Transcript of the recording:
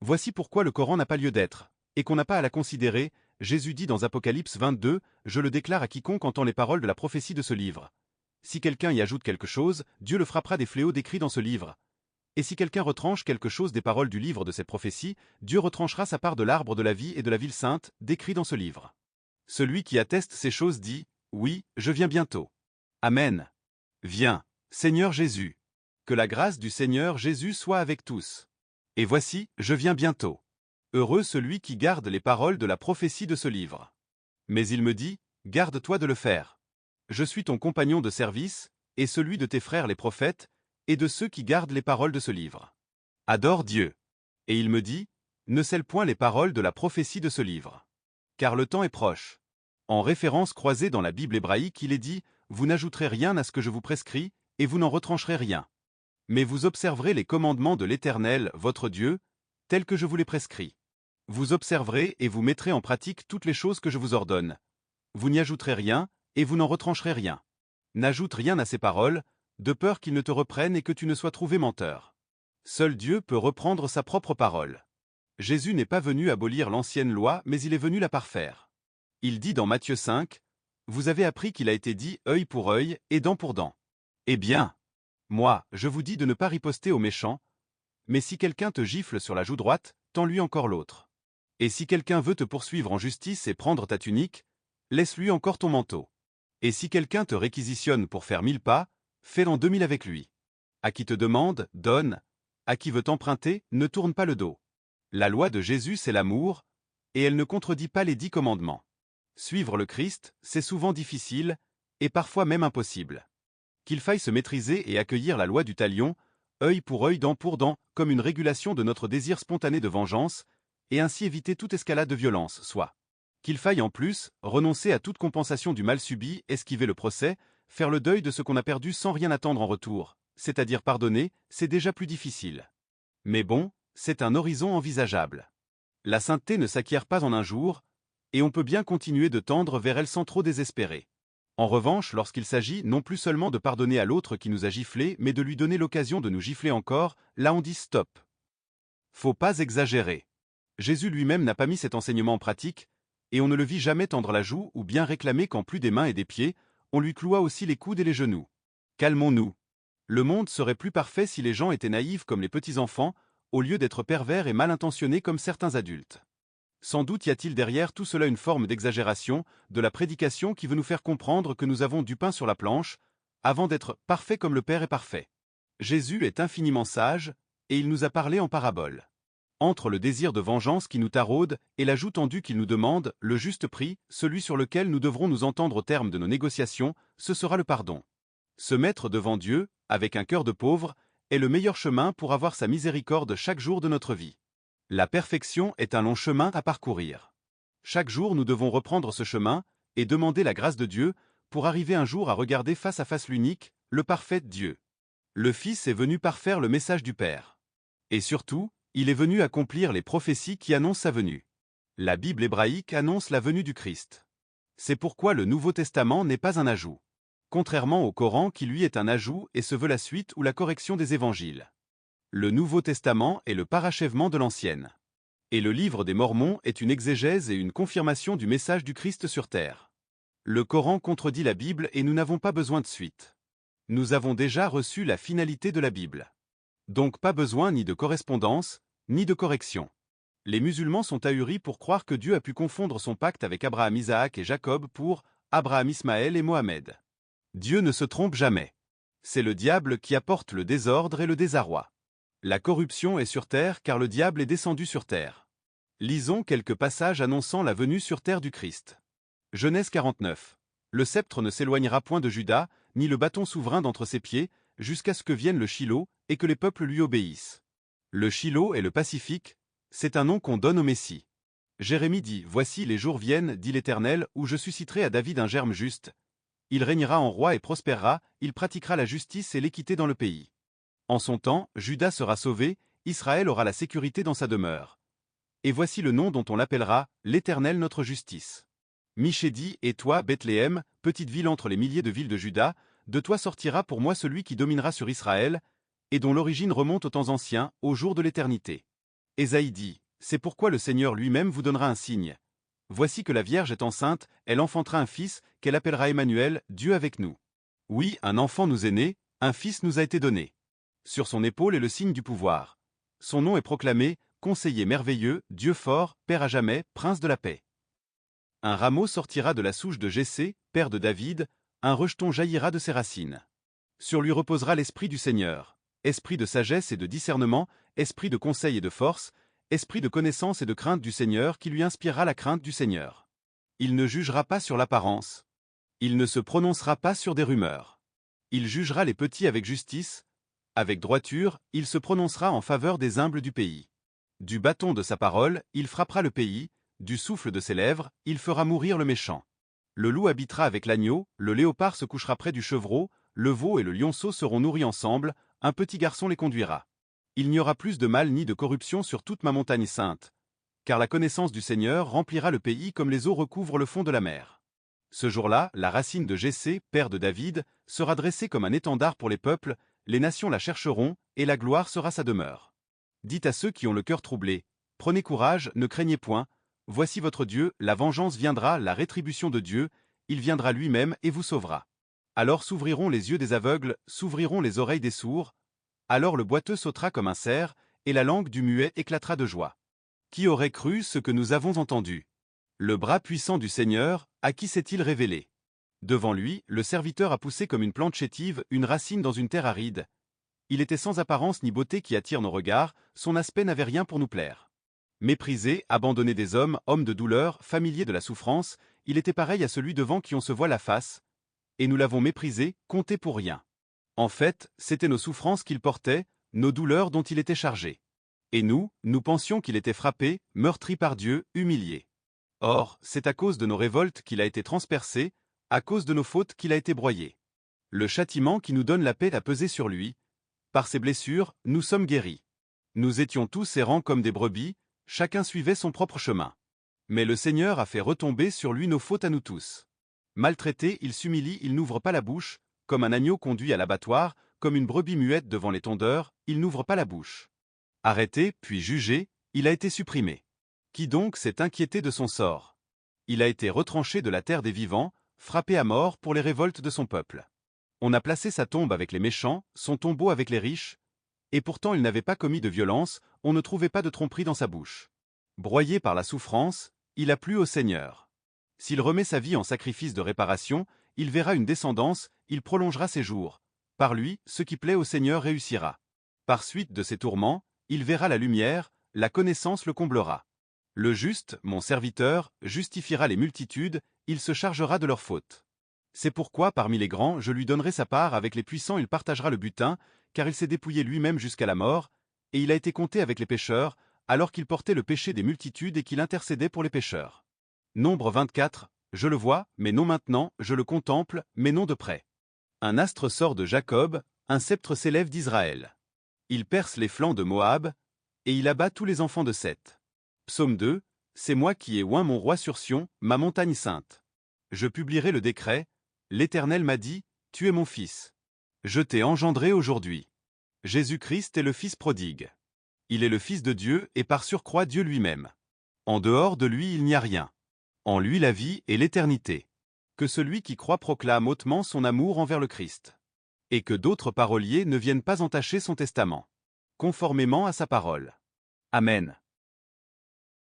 Voici pourquoi le Coran n'a pas lieu d'être, et qu'on n'a pas à la considérer. Jésus dit dans Apocalypse 22, « Je le déclare à quiconque entend les paroles de la prophétie de ce livre. Si quelqu'un y ajoute quelque chose, Dieu le frappera des fléaux décrits dans ce livre. Et si quelqu'un retranche quelque chose des paroles du livre de cette prophétie, Dieu retranchera sa part de l'arbre de la vie et de la ville sainte, décrits dans ce livre. Celui qui atteste ces choses dit, « Oui, je viens bientôt. Amen. Viens, Seigneur Jésus. Que la grâce du Seigneur Jésus soit avec tous. Et voici, je viens bientôt. Heureux celui qui garde les paroles de la prophétie de ce livre. » Mais il me dit, « Garde-toi de le faire. Je suis ton compagnon de service, et celui de tes frères les prophètes, et de ceux qui gardent les paroles de ce livre. Adore Dieu. » Et il me dit, « Ne scelle point les paroles de la prophétie de ce livre. Car le temps est proche. » En référence croisée dans la Bible hébraïque, il est dit, « Vous n'ajouterez rien à ce que je vous prescris, et vous n'en retrancherez rien. Mais vous observerez les commandements de l'Éternel, votre Dieu, tels que je vous les prescris. Vous observerez et vous mettrez en pratique toutes les choses que je vous ordonne. Vous n'y ajouterez rien, et vous n'en retrancherez rien. N'ajoute rien à ces paroles, de peur qu'ils ne te reprennent et que tu ne sois trouvé menteur. Seul Dieu peut reprendre sa propre parole. Jésus n'est pas venu abolir l'ancienne loi, mais il est venu la parfaire. Il dit dans Matthieu 5, « Vous avez appris qu'il a été dit œil pour œil et dent pour dent. Eh bien, moi, je vous dis de ne pas riposter aux méchants, mais si quelqu'un te gifle sur la joue droite, tends-lui encore l'autre. Et si quelqu'un veut te poursuivre en justice et prendre ta tunique, laisse-lui encore ton manteau. Et si quelqu'un te réquisitionne pour faire 1000 pas, fais-en 2000 avec lui. À qui te demande, donne. À qui veut t'emprunter, ne tourne pas le dos. » La loi de Jésus, c'est l'amour, et elle ne contredit pas les 10 commandements. Suivre le Christ, c'est souvent difficile, et parfois même impossible. Qu'il faille se maîtriser et accueillir la loi du talion, œil pour œil, dent pour dent, comme une régulation de notre désir spontané de vengeance, et ainsi éviter toute escalade de violence, soit. Qu'il faille en plus renoncer à toute compensation du mal subi, esquiver le procès, faire le deuil de ce qu'on a perdu sans rien attendre en retour, c'est-à-dire pardonner, c'est déjà plus difficile. Mais bon, c'est un horizon envisageable. La sainteté ne s'acquiert pas en un jour, et on peut bien continuer de tendre vers elle sans trop désespérer. En revanche, lorsqu'il s'agit non plus seulement de pardonner à l'autre qui nous a giflé, mais de lui donner l'occasion de nous gifler encore, là on dit stop. Faut pas exagérer. Jésus lui-même n'a pas mis cet enseignement en pratique, et on ne le vit jamais tendre la joue ou bien réclamer qu'en plus des mains et des pieds, on lui cloua aussi les coudes et les genoux. Calmons-nous. Le monde serait plus parfait si les gens étaient naïfs comme les petits-enfants, au lieu d'être pervers et mal intentionnés comme certains adultes. Sans doute y a-t-il derrière tout cela une forme d'exagération, de la prédication qui veut nous faire comprendre que nous avons du pain sur la planche, avant d'être parfaits comme le Père est parfait. Jésus est infiniment sage, et il nous a parlé en parabole. Entre le désir de vengeance qui nous taraude et la joue tendue qu'il nous demande, le juste prix, celui sur lequel nous devrons nous entendre au terme de nos négociations, ce sera le pardon. Se mettre devant Dieu, avec un cœur de pauvre, est le meilleur chemin pour avoir sa miséricorde chaque jour de notre vie. La perfection est un long chemin à parcourir. Chaque jour nous devons reprendre ce chemin et demander la grâce de Dieu pour arriver un jour à regarder face à face l'unique, le parfait Dieu. Le Fils est venu parfaire le message du Père. Et surtout, il est venu accomplir les prophéties qui annoncent sa venue. La Bible hébraïque annonce la venue du Christ. C'est pourquoi le Nouveau Testament n'est pas un ajout. Contrairement au Coran qui lui est un ajout et se veut la suite ou la correction des évangiles. Le Nouveau Testament est le parachèvement de l'Ancienne. Et le livre des Mormons est une exégèse et une confirmation du message du Christ sur terre. Le Coran contredit la Bible et nous n'avons pas besoin de suite. Nous avons déjà reçu la finalité de la Bible. Donc pas besoin ni de correspondance, ni de correction. Les musulmans sont ahuris pour croire que Dieu a pu confondre son pacte avec Abraham, Isaac et Jacob pour Abraham, Ismaël et Mohamed. Dieu ne se trompe jamais. C'est le diable qui apporte le désordre et le désarroi. La corruption est sur terre car le diable est descendu sur terre. Lisons quelques passages annonçant la venue sur terre du Christ. Genèse 49. Le sceptre ne s'éloignera point de Juda, ni le bâton souverain d'entre ses pieds, jusqu'à ce que vienne le Shilo, et que les peuples lui obéissent. Le Shilo est le Pacifique, c'est un nom qu'on donne au Messie. Jérémie dit, « Voici les jours viennent, dit l'Éternel, où je susciterai à David un germe juste. Il régnera en roi et prospérera, il pratiquera la justice et l'équité dans le pays. En son temps, Juda sera sauvé, Israël aura la sécurité dans sa demeure. Et voici le nom dont on l'appellera, l'Éternel notre justice. Michée dit, et toi, Bethléem, petite ville entre les milliers de villes de Juda, de toi sortira pour moi celui qui dominera sur Israël, et dont l'origine remonte aux temps anciens, au jour de l'éternité. Ésaïe dit, c'est pourquoi le Seigneur lui-même vous donnera un signe. Voici que la Vierge est enceinte, elle enfantera un fils, qu'elle appellera Emmanuel, Dieu avec nous. Oui, un enfant nous est né, un fils nous a été donné. Sur son épaule est le signe du pouvoir. Son nom est proclamé, Conseiller merveilleux, Dieu fort, Père à jamais, Prince de la paix. Un rameau sortira de la souche de Jessé, père de David, un rejeton jaillira de ses racines. Sur lui reposera l'esprit du Seigneur, esprit de sagesse et de discernement, esprit de conseil et de force, esprit de connaissance et de crainte du Seigneur qui lui inspirera la crainte du Seigneur. Il ne jugera pas sur l'apparence. Il ne se prononcera pas sur des rumeurs. Il jugera les petits avec justice, avec droiture, il se prononcera en faveur des humbles du pays. Du bâton de sa parole, il frappera le pays, du souffle de ses lèvres, il fera mourir le méchant. Le loup habitera avec l'agneau, le léopard se couchera près du chevreau, le veau et le lionceau seront nourris ensemble, un petit garçon les conduira. Il n'y aura plus de mal ni de corruption sur toute ma montagne sainte, car la connaissance du Seigneur remplira le pays comme les eaux recouvrent le fond de la mer. Ce jour-là, la racine de Jessé, père de David, sera dressée comme un étendard pour les peuples, les nations la chercheront, et la gloire sera sa demeure. Dites à ceux qui ont le cœur troublé, prenez courage, ne craignez point, voici votre Dieu, la vengeance viendra, la rétribution de Dieu, il viendra lui-même et vous sauvera. Alors s'ouvriront les yeux des aveugles, s'ouvriront les oreilles des sourds, alors le boiteux sautera comme un cerf, et la langue du muet éclatera de joie. Qui aurait cru ce que nous avons entendu? Le bras puissant du Seigneur, à qui s'est-il révélé? Devant lui, le serviteur a poussé comme une plante chétive, une racine dans une terre aride. Il était sans apparence ni beauté qui attire nos regards, son aspect n'avait rien pour nous plaire. Méprisé, abandonné des hommes, homme de douleur, familier de la souffrance, il était pareil à celui devant qui on se voit la face, et nous l'avons méprisé, compté pour rien. En fait, c'étaient nos souffrances qu'il portait, nos douleurs dont il était chargé. Et nous pensions qu'il était frappé, meurtri par Dieu, humilié. Or, c'est à cause de nos révoltes qu'il a été transpercé, à cause de nos fautes qu'il a été broyé. Le châtiment qui nous donne la paix a pesé sur lui. Par ses blessures, nous sommes guéris. Nous étions tous errants comme des brebis, chacun suivait son propre chemin. Mais le Seigneur a fait retomber sur lui nos fautes à nous tous. Maltraité, il s'humilie, il n'ouvre pas la bouche, comme un agneau conduit à l'abattoir, comme une brebis muette devant les tondeurs, il n'ouvre pas la bouche. Arrêté, puis jugé, il a été supprimé. Qui donc s'est inquiété de son sort? Il a été retranché de la terre des vivants, frappé à mort pour les révoltes de son peuple. On a placé sa tombe avec les méchants, son tombeau avec les riches, et pourtant il n'avait pas commis de violence, on ne trouvait pas de tromperie dans sa bouche. Broyé par la souffrance, il a plu au Seigneur. S'il remet sa vie en sacrifice de réparation, il verra une descendance, il prolongera ses jours. Par lui, ce qui plaît au Seigneur réussira. Par suite de ses tourments, il verra la lumière, la connaissance le comblera. Le juste, mon serviteur, justifiera les multitudes, il se chargera de leurs fautes. C'est pourquoi parmi les grands je lui donnerai sa part, avec les puissants il partagera le butin, car il s'est dépouillé lui-même jusqu'à la mort, et il a été compté avec les pécheurs, alors qu'il portait le péché des multitudes et qu'il intercédait pour les pécheurs. Nombre 24, je le vois, mais non maintenant, je le contemple, mais non de près. Un astre sort de Jacob, un sceptre s'élève d'Israël. Il perce les flancs de Moab, et il abat tous les enfants de Seth. Psaume 2, c'est moi qui ai oint mon roi sur Sion, ma montagne sainte. Je publierai le décret, l'Éternel m'a dit, tu es mon fils. Je t'ai engendré aujourd'hui. Jésus-Christ est le Fils prodigue. Il est le Fils de Dieu et par surcroît Dieu lui-même. En dehors de lui il n'y a rien. En lui la vie et l'éternité. Que celui qui croit proclame hautement son amour envers le Christ. Et que d'autres paroliers ne viennent pas entacher son testament. Conformément à sa parole. Amen.